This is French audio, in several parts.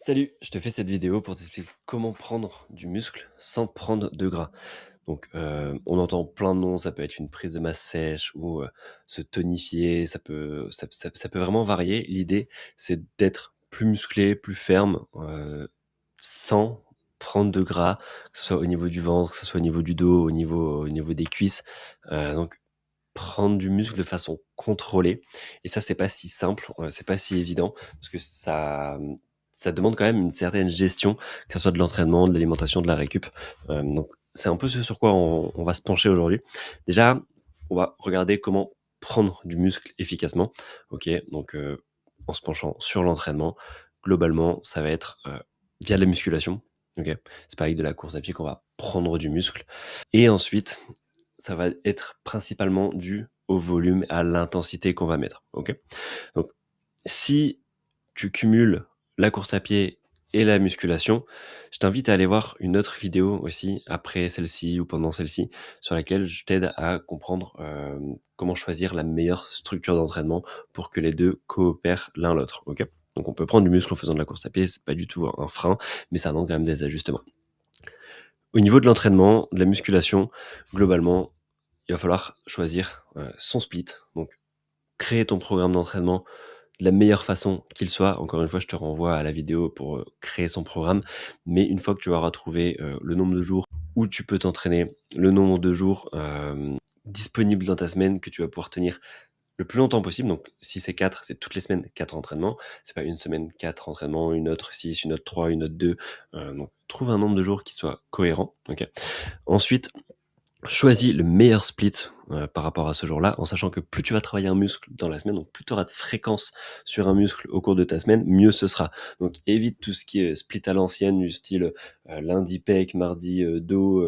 Salut, je te fais cette vidéo pour t'expliquer comment prendre du muscle sans prendre de gras. Donc, on entend plein de noms, ça peut être une prise de masse sèche ou se tonifier, ça peut vraiment varier. L'idée, c'est d'être plus musclé, plus ferme, sans prendre de gras, que ce soit au niveau du ventre, que ce soit au niveau du dos, au niveau des cuisses. Donc prendre du muscle de façon contrôlée et ça, c'est pas si simple, c'est pas si évident parce que ça demande quand même une certaine gestion, que ça soit de l'entraînement, de l'alimentation, de la récup. Donc c'est un peu ce sur quoi on va se pencher aujourd'hui. Déjà, on va regarder comment prendre du muscle efficacement. OK, donc en se penchant sur l'entraînement, globalement, ça va être, via la musculation. OK? C'est pas avec de la course à pied qu'on va prendre du muscle et ensuite ça va être principalement dû au volume, à l'intensité qu'on va mettre, OK? Donc si tu cumules la course à pied et la musculation, je t'invite à aller voir une autre vidéo aussi après celle-ci ou pendant celle-ci, sur laquelle je t'aide à comprendre, comment choisir la meilleure structure d'entraînement pour que les 2 coopèrent l'un l'autre, OK? Donc on peut prendre du muscle en faisant de la course à pied, c'est pas du tout un frein, mais ça demande quand même des ajustements. Au niveau de l'entraînement, de la musculation, globalement, il va falloir choisir, son split, donc créer ton programme d'entraînement de la meilleure façon qu'il soit. Encore une fois, je te renvoie à la vidéo pour, créer son programme, mais une fois que tu auras trouvé, le nombre de jours où tu peux t'entraîner, le nombre de jours, disponibles dans ta semaine que tu vas pouvoir tenir le plus longtemps possible, donc si c'est 4, c'est toutes les semaines 4 entraînements. C'est pas une semaine 4 entraînements, une autre 6, une autre 3, une autre 2, donc trouve un nombre de jours qui soit cohérent, OK? Ensuite, choisis le meilleur split, par rapport à ce jour-là, en sachant que plus tu vas travailler un muscle dans la semaine, donc plus tu auras de fréquence sur un muscle au cours de ta semaine, mieux ce sera. Donc évite tout ce qui est split à l'ancienne du style, lundi pec, mardi, dos,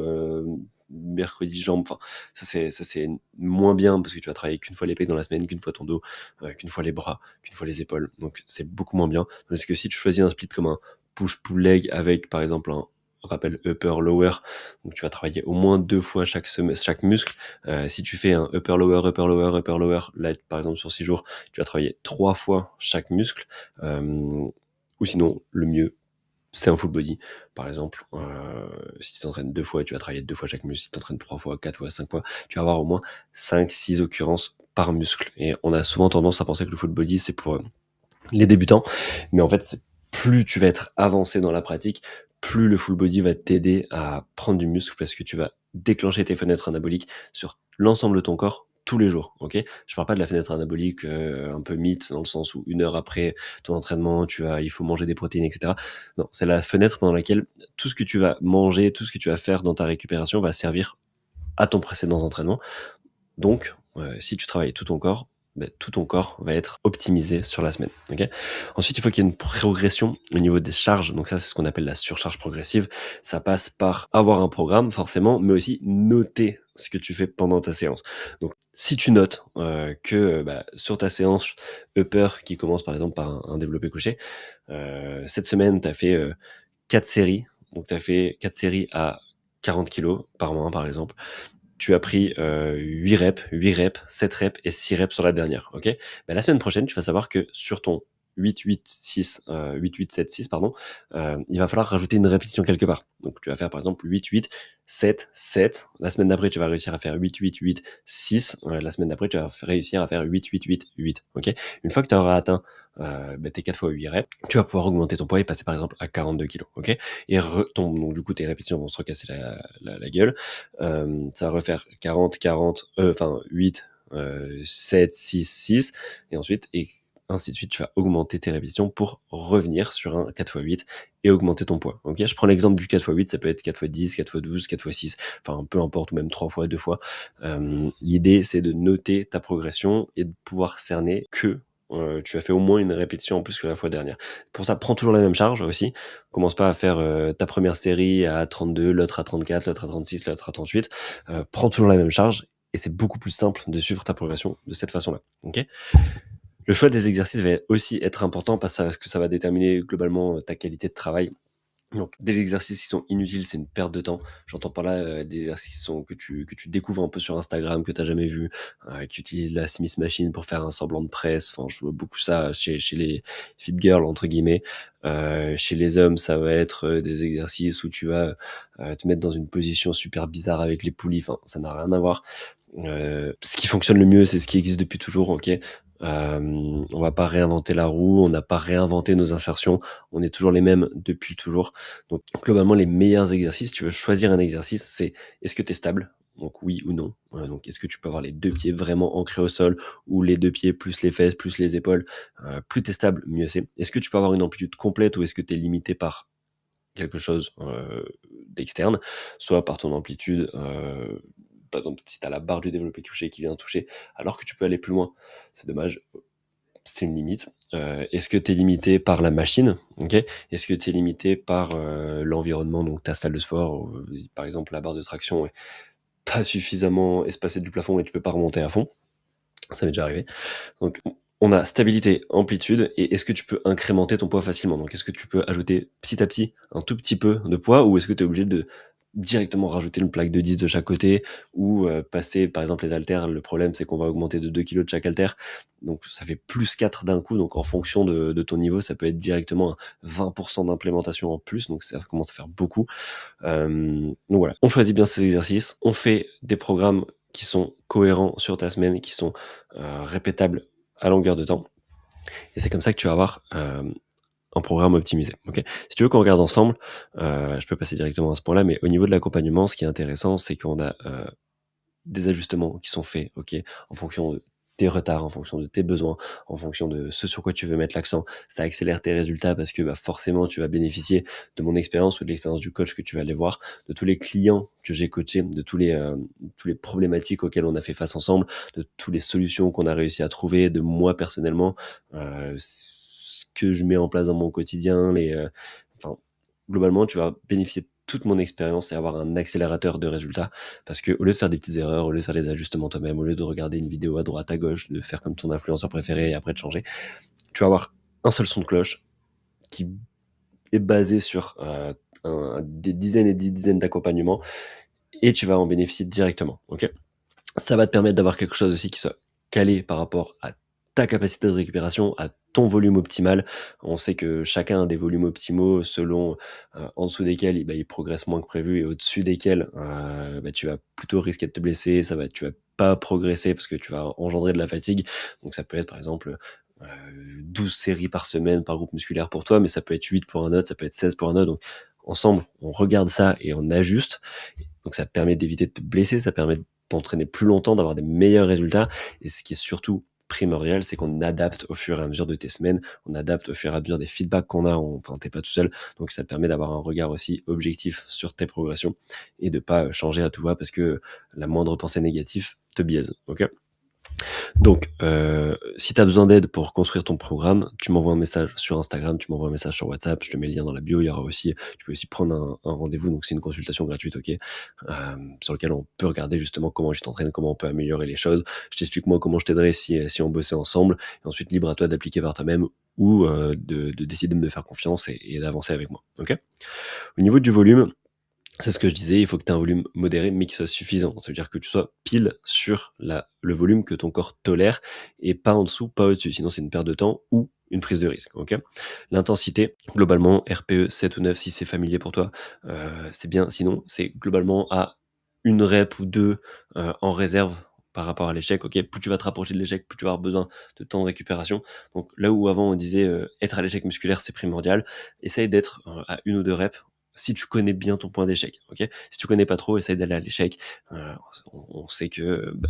mercredi jambes, enfin ça c'est moins bien parce que tu vas travailler qu'une fois les pecs dans la semaine, qu'une fois ton dos, qu'une fois les bras, qu'une fois les épaules, donc c'est beaucoup moins bien. Tandis que si tu choisis un split comme un push-pull leg avec par exemple un rappel upper lower, donc tu vas travailler au moins 2 fois chaque muscle. Si tu fais un upper lower, upper lower, upper lower, là par exemple sur 6 jours, tu vas travailler 3 fois chaque muscle. Ou sinon, le mieux, c'est un full body. Par exemple, si tu t'entraînes 2 fois, tu vas travailler 2 fois chaque muscle. Si tu t'entraînes 3 fois, 4 fois, 5 fois, tu vas avoir au moins 5-6 occurrences par muscle. Et on a souvent tendance à penser que le full body, c'est pour, les débutants, mais en fait, c'est plus tu vas être avancé dans la pratique, plus le full body va t'aider à prendre du muscle parce que tu vas déclencher tes fenêtres anaboliques sur l'ensemble de ton corps tous les jours, OK? Je parle pas de la fenêtre anabolique, un peu mythe dans le sens où 1 heure après ton entraînement, il faut manger des protéines et cetera. Non, c'est la fenêtre pendant laquelle tout ce que tu vas manger, tout ce que tu vas faire dans ta récupération va servir à ton précédent entraînement. Donc, si tu travailles tout ton corps, tout ton corps va être optimisé sur la semaine, OK? Ensuite, il faut qu'il y ait une progression au niveau des charges, donc ça, c'est ce qu'on appelle la surcharge progressive. Ça passe par avoir un programme forcément, mais aussi noter ce que tu fais pendant ta séance. Donc si tu notes, que, sur ta séance upper qui commence par exemple par un développé couché, cette semaine, tu as fait, 4 séries, donc tu as fait 4 séries à 40 kilos par mois, par exemple. Tu as pris 8 reps, 7 reps et 6 reps sur la dernière, OK? La semaine prochaine, tu vas savoir que sur ton 8-8-6, 8-8-7-6 pardon, il va falloir rajouter une répétition quelque part. Donc tu vas faire par exemple 8-8-7-7. La semaine d'après, tu vas réussir à faire 8-8-8-6. La semaine d'après, tu vas réussir à faire 8-8-8-8, OK? Une fois que tu auras atteint, tes 4 fois 8 reps, tu vas pouvoir augmenter ton poids et passer par exemple à 42 kilos, OK? Et donc du coup, tes répétitions vont se recasser la gueule. Ça va refaire 40, enfin 8, 7, 6, 6, et ensuite, et ainsi de suite, tu vas augmenter tes répétitions pour revenir sur un 4x8 et augmenter ton poids. Ok, je prends l'exemple du 4x8, ça peut être 4x10, 4x12, 4x6, enfin peu importe, ou même 3 fois, 2 fois. L'idée, c'est de noter ta progression et de pouvoir cerner que tu as fait au moins une répétition en plus que la fois dernière. Pour ça, prends toujours la même charge aussi. Commence pas à faire ta première série à 32, l'autre à 34, l'autre à 36, l'autre à 38. Prends toujours la même charge et c'est beaucoup plus simple de suivre ta progression de cette façon-là. Ok. Le choix des exercices va aussi être important parce que ça va déterminer globalement ta qualité de travail. Donc des exercices qui sont inutiles, c'est une perte de temps. J'entends par là, des exercices qui sont que tu découvres un peu sur Instagram, que tu as jamais vu, qui utilisent la Smith Machine pour faire un semblant de presse. Enfin, je vois beaucoup ça chez les «fit girls» entre guillemets. Chez les hommes, ça va être, des exercices où tu vas, te mettre dans une position super bizarre avec les poulies. Enfin, ça n'a rien à voir. Ce qui fonctionne le mieux, c'est ce qui existe depuis toujours, OK? On va pas réinventer la roue, on n'a pas réinventé nos insertions, on est toujours les mêmes depuis toujours. Donc globalement, les meilleurs exercices, tu veux choisir un exercice, c'est est-ce que tu es stable? Donc oui ou non. Donc est-ce que tu peux avoir les 2 pieds vraiment ancrés au sol ou les 2 pieds plus les fesses, plus les épaules? Plus tu es stable, mieux c'est. Est-ce que tu peux avoir une amplitude complète ou est-ce que tu es limité par quelque chose, d'externe? Soit par ton amplitude, par exemple, si tu as la barre du développé couché qui vient toucher alors que tu peux aller plus loin, c'est dommage, c'est une limite. Est-ce que tu es limité par la machine? OK. Est-ce que tu es limité par, l'environnement, donc ta salle de sport, par exemple, la barre de traction est pas suffisamment espacée du plafond et tu peux pas remonter à fond? Ça m'est déjà arrivé. Donc on a stabilité, amplitude et est-ce que tu peux incrémenter ton poids facilement? Donc est-ce que tu peux ajouter petit à petit un tout petit peu de poids ou est-ce que tu es obligé de directement rajouter une plaque de 10 de chaque côté ou passer par exemple les haltères, le problème c'est qu'on va augmenter de 2 kilos de chaque haltère, donc ça fait plus 4 d'un coup, donc en fonction de ton niveau, ça peut être directement un 20 d'implémentation en plus, donc ça commence à faire beaucoup. Donc voilà, on choisit bien ses exercices, on fait des programmes qui sont cohérents sur ta semaine, qui sont, répétables à longueur de temps et c'est comme ça que tu vas avoir, un programme optimisé, OK? Si tu veux qu'on regarde ensemble, je peux passer directement à ce point-là, mais au niveau de l'accompagnement, ce qui est intéressant, c'est qu'on a, des ajustements qui sont faits, OK, en fonction de tes retards, en fonction de tes besoins, en fonction de ce sur quoi tu veux mettre l'accent. Ça accélère tes résultats parce que, bah, forcément, tu vas bénéficier de mon expérience ou de l'expérience du coach que tu vas aller voir, de tous les clients que j'ai coachés, de tous les problématiques auxquelles on a fait face ensemble, de toutes les solutions qu'on a réussi à trouver, de moi personnellement, ce que je mets en place dans mon quotidien, enfin, globalement, tu vas bénéficier de toute mon expérience et avoir un accélérateur de résultats parce que au lieu de faire des petites erreurs, au lieu de faire des ajustements toi-même, au lieu de regarder une vidéo à droite, à gauche, de faire comme ton influenceur préféré et après de changer, tu vas avoir un seul son de cloche qui est basé sur des dizaines et des dizaines d'accompagnements et tu vas en bénéficier directement. Ok. Ça va te permettre d'avoir quelque chose aussi qui soit calé par rapport à ta capacité de récupération, à ton volume optimal. On sait que chacun a des volumes optimaux selon, en dessous desquels, bah, il progresse moins que prévu et au-dessus desquels, bah, tu vas plutôt risquer de te blesser, tu vas pas progresser parce que tu vas engendrer de la fatigue. Donc ça peut être par exemple, 12 séries par semaine par groupe musculaire pour toi, mais ça peut être 8 pour un autre, ça peut être 16 pour un autre. Donc ensemble, on regarde ça et on ajuste. Donc ça permet d'éviter de te blesser, ça permet de t'entraîner plus longtemps, d'avoir des meilleurs résultats. Et ce qui est surtout primordial, c'est qu'on adapte au fur et à mesure de tes semaines, on adapte au fur et à mesure des feedbacks qu'on a, enfin t'es pas tout seul, donc ça te permet d'avoir un regard aussi objectif sur tes progressions et de pas changer à tout va parce que la moindre pensée négative te biaise, ok? Donc, si tu as besoin d'aide pour construire ton programme, tu m'envoies un message sur Instagram, tu m'envoies un message sur WhatsApp, je te mets le lien dans la bio. Il y aura aussi, tu peux aussi prendre un rendez-vous, donc c'est une consultation gratuite, ok, sur lequel on peut regarder justement comment tu t'entraînes, comment on peut améliorer les choses. Je t'explique moi comment je t'aiderais si on bossait ensemble, et ensuite libre à toi d'appliquer par toi-même ou de décider de me faire confiance et d'avancer avec moi, ok. Au niveau du volume, c'est ce que je disais, il faut que tu aies un volume modéré, mais qui soit suffisant. Ça veut dire que tu sois pile sur le volume que ton corps tolère et pas en dessous, pas au-dessus. Sinon, c'est une perte de temps ou une prise de risque. Ok. L'intensité, globalement, RPE 7 ou 9, si c'est familier pour toi, c'est bien. Sinon, c'est globalement à une rep ou deux en réserve par rapport à l'échec. Ok. Plus tu vas te rapprocher de l'échec, plus tu vas avoir besoin de temps de récupération. Donc là où avant on disait être à l'échec musculaire, c'est primordial, essaye d'être à une ou deux reps si tu connais bien ton point d'échec, ok. Si tu connais pas trop, essaye d'aller à l'échec. On sait que bah,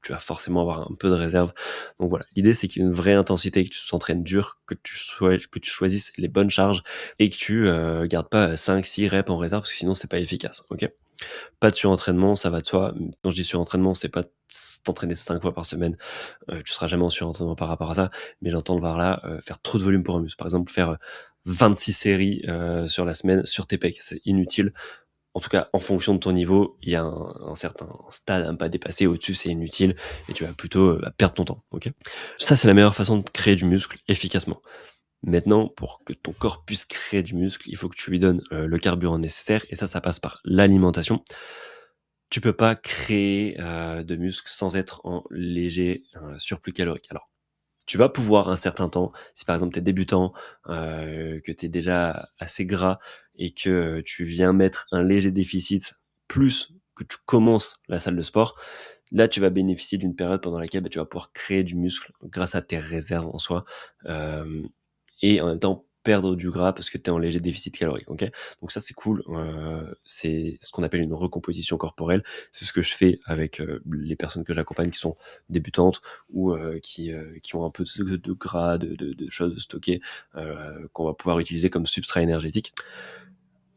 tu vas forcément avoir un peu de réserve. Donc voilà, l'idée c'est qu'il y ait une vraie intensité, que tu t'entraînes dur, que tu choisisses les bonnes charges et que tu gardes pas 5-6 reps en réserve parce que sinon c'est pas efficace, ok. Pas de surentraînement, ça va de soi. Quand je dis surentraînement, c'est pas t'entraîner 5 fois par semaine, tu seras jamais en surentraînement par rapport à ça, mais j'entends par là, faire trop de volume pour un muscle. Par exemple, faire 26 séries sur la semaine sur tes pecs, c'est inutile. En tout cas, en fonction de ton niveau, il y a un certain stade à ne pas dépasser. Au-dessus, c'est inutile et tu vas plutôt perdre ton temps. Ok. Ça, c'est la meilleure façon de créer du muscle efficacement. Maintenant, pour que ton corps puisse créer du muscle, il faut que tu lui donnes, le carburant nécessaire et ça passe par l'alimentation. Tu peux pas créer, de muscle sans être en léger, surplus calorique. Alors, tu vas pouvoir un certain temps, si par exemple tu es débutant, que tu es déjà assez gras et que, tu viens mettre un léger déficit, plus que tu commences la salle de sport, là tu vas bénéficier d'une période pendant laquelle, tu vas pouvoir créer du muscle grâce à tes réserves en soi, hem et en même temps perdre du gras parce que tu es en léger déficit calorique, OK? Donc ça, c'est cool, c'est ce qu'on appelle une recomposition corporelle. C'est ce que je fais avec, les personnes que j'accompagne qui sont débutantes ou, qui ont un peu de gras, de choses stockées, qu'on va pouvoir utiliser comme substrat énergétique.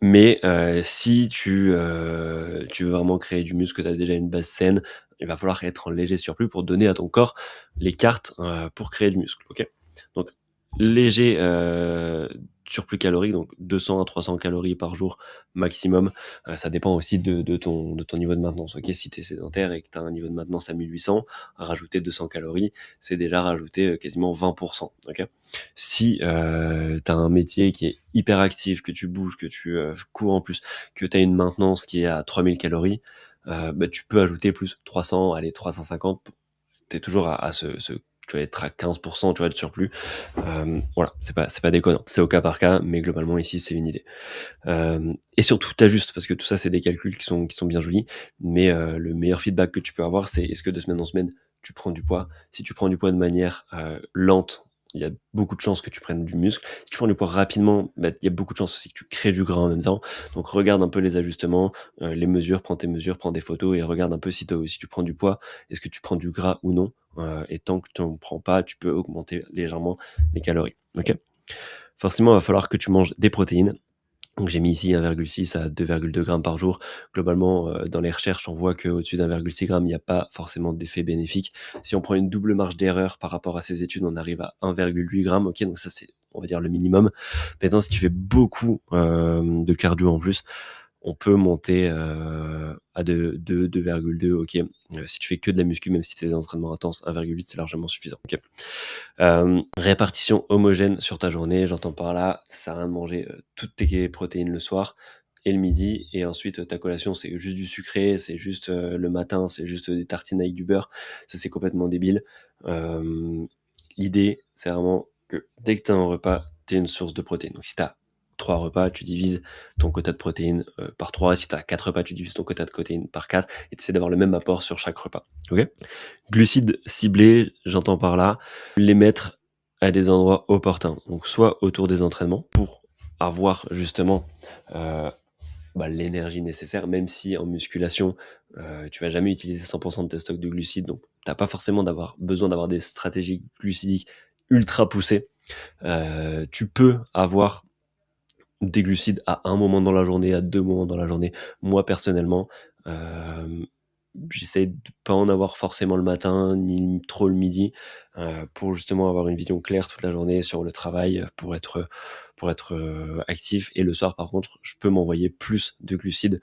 Mais, si tu veux vraiment créer du muscle, que tu as déjà une base saine, il va falloir être en léger surplus pour donner à ton corps les cartes, pour créer du muscle, OK? Donc léger, surplus calorique, donc 200 à 300 calories par jour maximum. Ça dépend aussi de ton niveau de maintenance, OK? Si tu es sédentaire et que tu as un niveau de maintenance à 1800, rajouter 200 calories, c'est déjà rajouter, quasiment 20 OK? Si, tu as un métier qui est hyper actif, que tu bouges, que tu, cours en plus, que tu as une maintenance qui est à 3000 calories, tu peux ajouter plus 300, allez 350, tu es toujours à ce tu vas être à 15 tu vois, de surplus. Voilà, c'est pas déconnant. C'est au cas par cas, mais globalement ici, c'est une idée. Et surtout t'ajustes parce que tout ça, c'est des calculs qui sont bien jolis, mais le meilleur feedback que tu peux avoir, c'est est-ce que de semaine en semaine, tu prends du poids? Si tu prends du poids de manière, lente, il y a beaucoup de chances que tu prennes du muscle. Si tu prends du poids rapidement, il y a beaucoup de chances aussi que tu crées du gras en même temps. Donc regarde un peu les ajustements, les mesures, prends tes mesures, prends des photos et regarde un peu si tu prends du poids, est-ce que tu prends du gras ou non? Et tant que tu en prends pas, tu peux augmenter légèrement les calories, OK? Forcément, il va falloir que tu manges des protéines. Donc j'ai mis ici 1,6 à 2,2 grammes par jour. Globalement, dans les recherches, on voit qu'au-dessus d'1,6 g, il n'y a pas forcément d'effet bénéfique. Si on prend une double marge d'erreur par rapport à ces études, on arrive à 1,8 g, OK, donc ça, c'est, on va dire, le minimum. Maintenant, si tu fais beaucoup, de cardio en plus, on peut monter, à 2,2, OK. Si tu fais que de la muscu, même si tu fais des entraînements intenses, 1,8, c'est largement suffisant, OK. Répartition homogène sur ta journée, j'entends par là, ça sert à rien de manger, toutes tes protéines le soir et le midi et ensuite, ta collation, c'est juste du sucré, c'est juste, le matin, c'est juste des tartines avec du beurre. Ça, c'est complètement débile. Hem, L'idée, c'est vraiment que dès que tu as un repas, tu une source de protéines. Donc si tu as 3 repas, tu divises ton quota de protéines, par 3. Si tu as 4 repas, tu divises ton quota de protéines par 4 et tu essaies d'avoir le même apport sur chaque repas. OK? Glucides ciblés, j'entends par là, les mettre à des endroits opportuns. Donc soit autour des entraînements pour avoir justement, heu, l'énergie nécessaire, même si en musculation, tu vas jamais utiliser 100 de tes stocks de glucides, donc tu as pas forcément besoin d'avoir des stratégies glucidiques ultra poussées. Tu peux avoir des glucides à un moment dans la journée, à 2 moments dans la journée. Moi personnellement, hem, j'essaie de pas en avoir forcément le matin, ni trop le midi, pour justement avoir une vision claire toute la journée sur le travail, pour être actif et le soir par contre, je peux m'envoyer plus de glucides,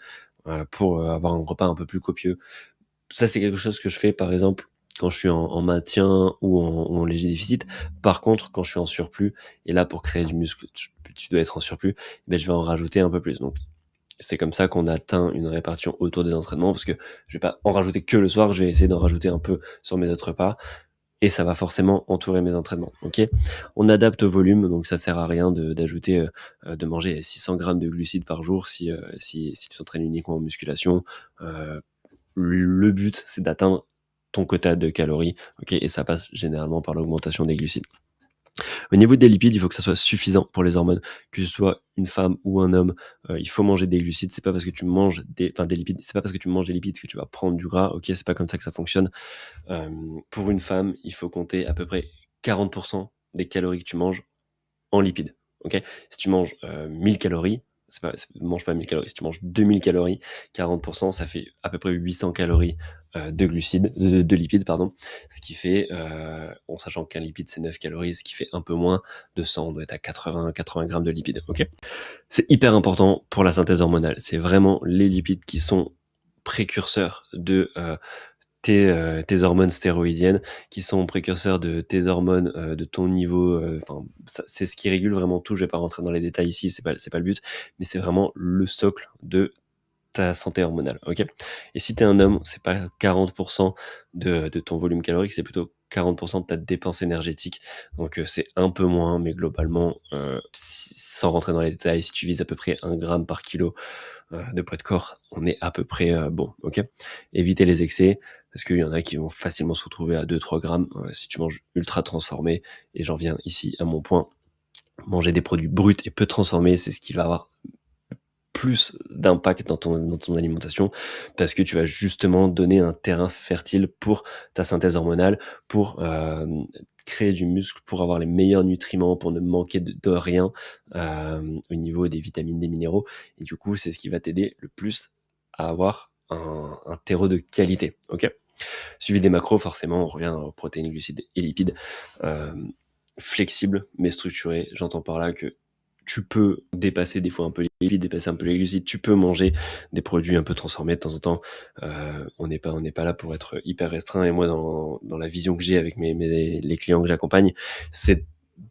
pour, avoir un repas un peu plus copieux. Ça, c'est quelque chose que je fais, par exemple, quand je suis en maintien ou en léger déficit. Par contre, quand je suis en surplus et là, pour créer du muscle, tu dois être en surplus, je vais en rajouter un peu plus. Donc, c'est comme ça qu'on atteint une répartition autour des entraînements parce que je vais pas en rajouter que le soir, je vais essayer d'en rajouter un peu sur mes autres repas et ça va forcément entourer mes entraînements, OK? On adapte au volume, donc ça sert à rien d'ajouter, de manger 600 grammes de glucides par jour si tu t'entraînes uniquement en musculation. Heu le but, c'est d'atteindre ton quota de calories, OK? Et ça passe généralement par l'augmentation des glucides. Au niveau des lipides, il faut que ça soit suffisant pour les hormones, que ce soit une femme ou un homme, il faut manger des glucides. C'est pas parce que tu manges des lipides, c'est pas parce que tu manges des lipides que tu vas prendre du gras, OK? C'est pas comme ça que ça fonctionne. Pour une femme, il faut compter à peu près 40 des calories que tu manges en lipides, OK? Si tu manges, 1000 calories, mange pas 1000 calories. Si tu manges 2000 calories, 40 ça fait à peu près 800 calories, de glucides de lipides pardon. Ce qui fait, en sachant qu'un lipide c'est 9 calories, ce qui fait un peu moins de 100, on doit être à 80 grammes de lipides, OK? C'est hyper important pour la synthèse hormonale. C'est vraiment les lipides qui sont précurseurs de, tes hormones stéroïdiennes qui sont précurseurs de tes hormones, de ton niveau, enfin, c'est ce qui régule vraiment tout. Je vais pas rentrer dans les détails ici, c'est pas le but, mais c'est vraiment le socle de ta santé hormonale, ok. Et si tu es un homme, c'est pas 40% de ton volume calorique, c'est plutôt 40% de ta dépense énergétique. Donc c'est un peu moins, mais globalement, sans rentrer dans les détails, si tu vises à peu près 1 gramme par kilo de poids de corps, on est à peu près bon, ok. Évitez les excès, parce qu'il y en a qui vont facilement se retrouver à 2-3 grammes si tu manges ultra transformé. Et j'en viens ici à mon point, manger des produits bruts et peu transformés, c'est ce qui va avoir plus d'impact dans ton alimentation, parce que tu vas justement donner un terrain fertile pour ta synthèse hormonale, pour créer du muscle, pour avoir les meilleurs nutriments, pour ne manquer de rien au niveau des vitamines, des minéraux. Et du coup, c'est ce qui va t'aider le plus à avoir un terreau de qualité. Ok. Suivi des macros, forcément, on revient aux protéines, glucides et lipides. Euh, Flexible mais structuré. J'entends par là que tu peux dépasser des fois un peu les lipides, dépasser un peu les glucides, tu peux manger des produits un peu transformés de temps en temps. On n'est pas là pour être hyper restreint. Et moi, dans la vision que j'ai avec les clients que j'accompagne, c'est de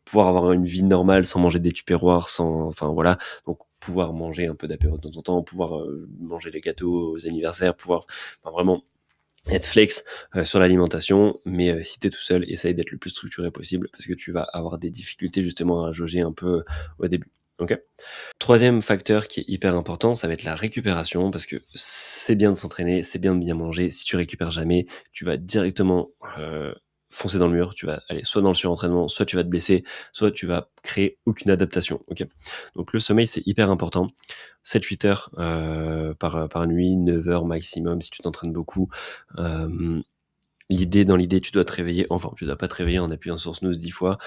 pouvoir avoir une vie normale sans manger des tupperwares, sans, enfin voilà. Donc pouvoir manger un peu d'apéro de temps en temps, pouvoir manger les gâteaux aux anniversaires, pouvoir, enfin, vraiment être flex sur l'alimentation. Mais si tu es tout seul, essaye d'être le plus structuré possible, parce que tu vas avoir des difficultés justement à jauger un peu au début. Ok. Troisième facteur qui est hyper important, ça va être la récupération, parce que c'est bien de s'entraîner, c'est bien de bien manger. Si tu récupères jamais, tu vas directement foncer dans le mur. Tu vas aller soit dans le surentraînement, soit tu vas te blesser, soit tu vas créer aucune adaptation. Ok. Donc le sommeil, c'est hyper important. 7-8 heures par nuit, 9 heures maximum si tu t'entraînes beaucoup. Euh, dans l'idée, tu dois te réveiller en forme. Tu dois pas te réveiller en appuyant sur snooze 10 fois.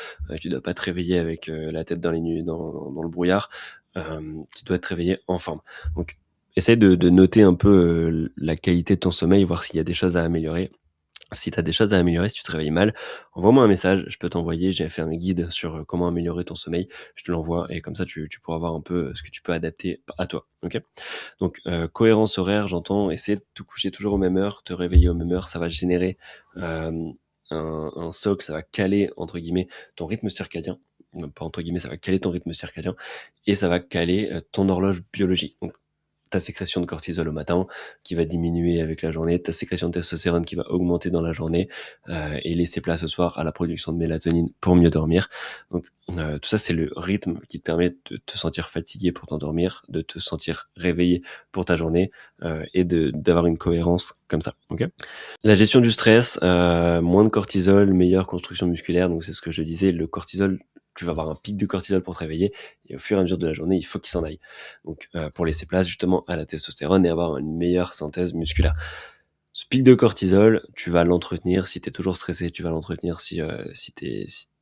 Tu dois pas te réveiller avec la tête dans les nuits, dans le brouillard. Tu dois te réveiller en forme. Donc, essaye de noter un peu la qualité de ton sommeil, voir s'il y a des choses à améliorer. Si tu as des choses à améliorer, si tu te réveilles mal, envoie-moi un message, je peux t'envoyer, j'ai fait un guide sur comment améliorer ton sommeil, je te l'envoie, et comme ça tu pourras voir un peu ce que tu peux adapter à toi. Ok. Donc cohérence horaire, j'entends, essayer de te coucher toujours aux mêmes heures, te réveiller aux mêmes heures, ça va générer un socle, ça va caler entre guillemets ton rythme circadien. Non, pas entre guillemets, ça va caler ton rythme circadien, et ça va caler ton horloge biologique. Donc ta sécrétion de cortisol au matin qui va diminuer avec la journée, ta sécrétion de testostérone qui va augmenter dans la journée, et laisser place ce soir à la production de mélatonine pour mieux dormir. Donc tout ça, c'est le rythme qui te permet de te sentir fatigué pour t'endormir, de te sentir réveillé pour ta journée, et d'avoir une cohérence comme ça. Ok. La gestion du stress, moins de cortisol, meilleure construction musculaire. Donc c'est ce que je disais, le cortisol, tu vas avoir un pic de cortisol pour te réveiller, et au fur et à mesure de la journée, il faut qu'il s'en aille. Donc pour laisser place justement à la testostérone et avoir une meilleure synthèse musculaire. Ce pic de cortisol, tu vas l'entretenir si tu es toujours stressé, tu vas l'entretenir si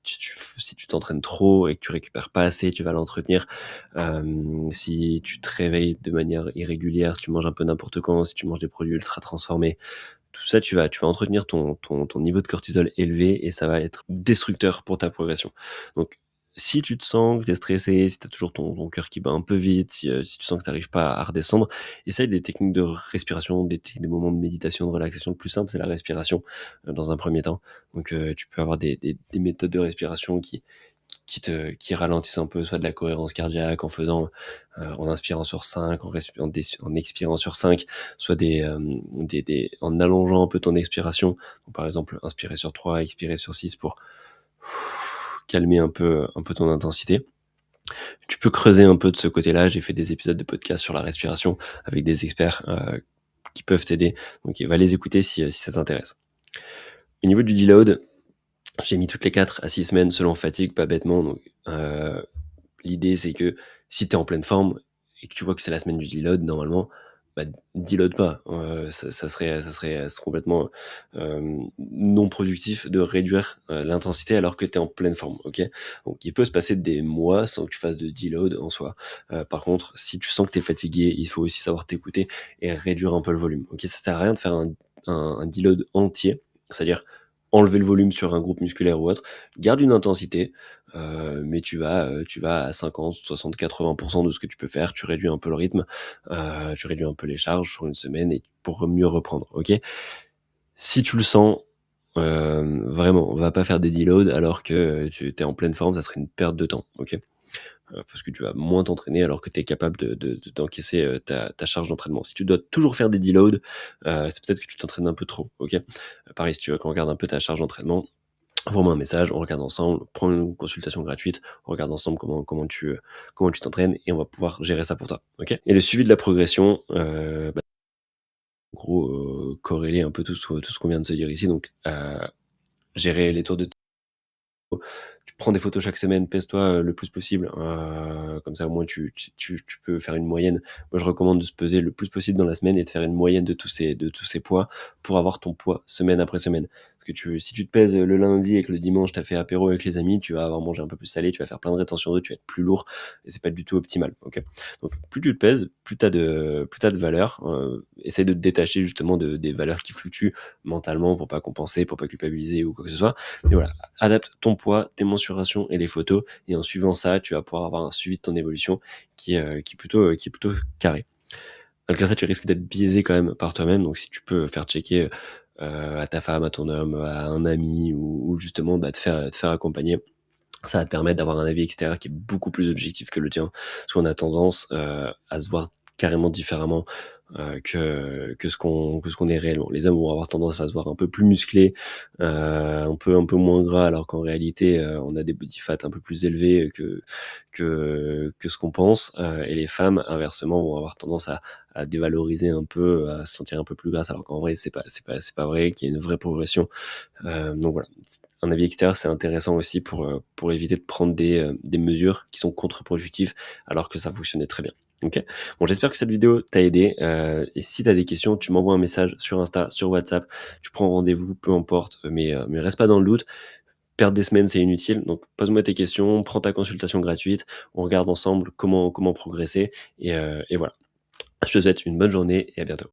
tu t'entraînes trop et que tu récupères pas assez, tu vas l'entretenir. Si tu te réveilles de manière irrégulière, si tu manges un peu n'importe quand, si tu manges des produits ultra transformés, tout ça, tu vas entretenir ton niveau de cortisol élevé, et ça va être destructeur pour ta progression. Donc, si tu te sens que tu es stressé, si tu as toujours ton cœur qui bat un peu vite, si tu sens que tu n'arrives pas à redescendre, essaye des techniques de respiration, des moments de méditation, de relaxation. Le plus simple, c'est la respiration dans un premier temps. Donc, tu peux avoir des méthodes de respiration qui ralentissent un peu, soit de la cohérence cardiaque en faisant, en inspirant sur 5, en expirant sur 5, soit en allongeant un peu ton expiration. Donc, par exemple, inspirer sur 3, expirer sur 6 pour calmer un peu ton intensité. Tu peux creuser un peu de ce côté-là. J'ai fait des épisodes de podcast sur la respiration avec des experts qui peuvent t'aider. Donc, va les écouter si ça t'intéresse. Au niveau du deload, j'ai mis toutes les 4 à 6 semaines selon fatigue, pas bêtement. Donc, l'idée, c'est que si tu es en pleine forme et que tu vois que c'est la semaine du deload, normalement, bah, deload pas. Ça serait complètement non productif de réduire l'intensité alors que tu es en pleine forme. Ok. Donc, il peut se passer des mois sans que tu fasses de deload en soi. Par contre, si tu sens que tu es fatigué, il faut aussi savoir t'écouter et réduire un peu le volume. Ok. Ça sert à rien de faire un deload entier, c'est-à-dire enlever le volume sur un groupe musculaire ou autre. Garde une intensité, mais tu vas à 50, 60, 80% de ce que tu peux faire. Tu réduis un peu le rythme, tu réduis un peu les charges sur une semaine, et pour mieux reprendre. Ok. Si tu le sens, vraiment, va pas faire des deloads alors que, tu es en pleine forme, ça serait une perte de temps, OK? Parce que tu vas moins t'entraîner alors que tu es capable d'encaisser, ta charge d'entraînement. Si tu dois toujours faire des deloads, c'est peut-être que tu t'entraînes un peu trop, OK? Pareil, si tu veux qu'on regarde un peu ta charge d'entraînement, envoie-moi un message, on regarde ensemble, prends une consultation gratuite, on regarde ensemble comment tu t'entraînes et on va pouvoir gérer ça pour toi, OK? Et le suivi de la progression, en gros, corréler un peu tout ce qu'on vient de se dire ici, donc gérer les tours de tu prends des photos chaque semaine, pèse-toi, le plus possible, comme ça au moins tu peux faire une moyenne. Moi, je recommande de se peser le plus possible dans la semaine et de faire une moyenne de tous ces poids pour avoir ton poids semaine après semaine. Parce que si tu te pèses, le lundi et que le dimanche tu as fait apéro avec les amis, tu vas avoir mangé un peu plus salé, tu vas faire plein de rétention d'eau, tu vas être plus lourd et c'est pas du tout optimal, OK? Donc plus tu te pèses, plus tu as de valeur, essaye de te détacher justement des valeurs qui fluctuent mentalement pour pas compenser, pour pas culpabiliser ou quoi que ce soit. Et voilà, adapte ton poids, tes mensurations et les photos et en suivant ça, tu vas pouvoir avoir un suivi de ton évolution qui est plutôt carré. Malgré ça, tu risques d'être biaisé quand même par toi-même, donc si tu peux faire checker, à ta femme, à ton homme, à un ami ou justement, bah, te faire accompagner, ça va te permettre d'avoir un avis extérieur qui est beaucoup plus objectif que le tien. Parce qu'on a tendance, à se voir carrément différemment, que ce qu'on est réellement. Les hommes vont avoir tendance à se voir un peu plus musclés, un peu moins gras, alors qu'en réalité, on a des body fat un peu plus élevés que ce qu'on pense, et les femmes, inversement, vont avoir tendance à dévaloriser un peu, à se sentir un peu plus grasses, alors qu'en vrai, c'est pas vrai, qu'il y a une vraie progression. Donc voilà, un avis extérieur, c'est intéressant aussi pour éviter de prendre des mesures qui sont contre-productives alors que ça fonctionnait très bien. OK? Bon, j'espère que cette vidéo t'a aidé, et si tu as des questions, tu m'envoies un message sur Insta, sur WhatsApp, tu prends rendez-vous, peu importe, mais reste pas dans le doute. Perdre des semaines, c'est inutile, donc pose-moi tes questions, prends ta consultation gratuite, on regarde ensemble comment progresser et voilà. Je te souhaite une bonne journée et à bientôt.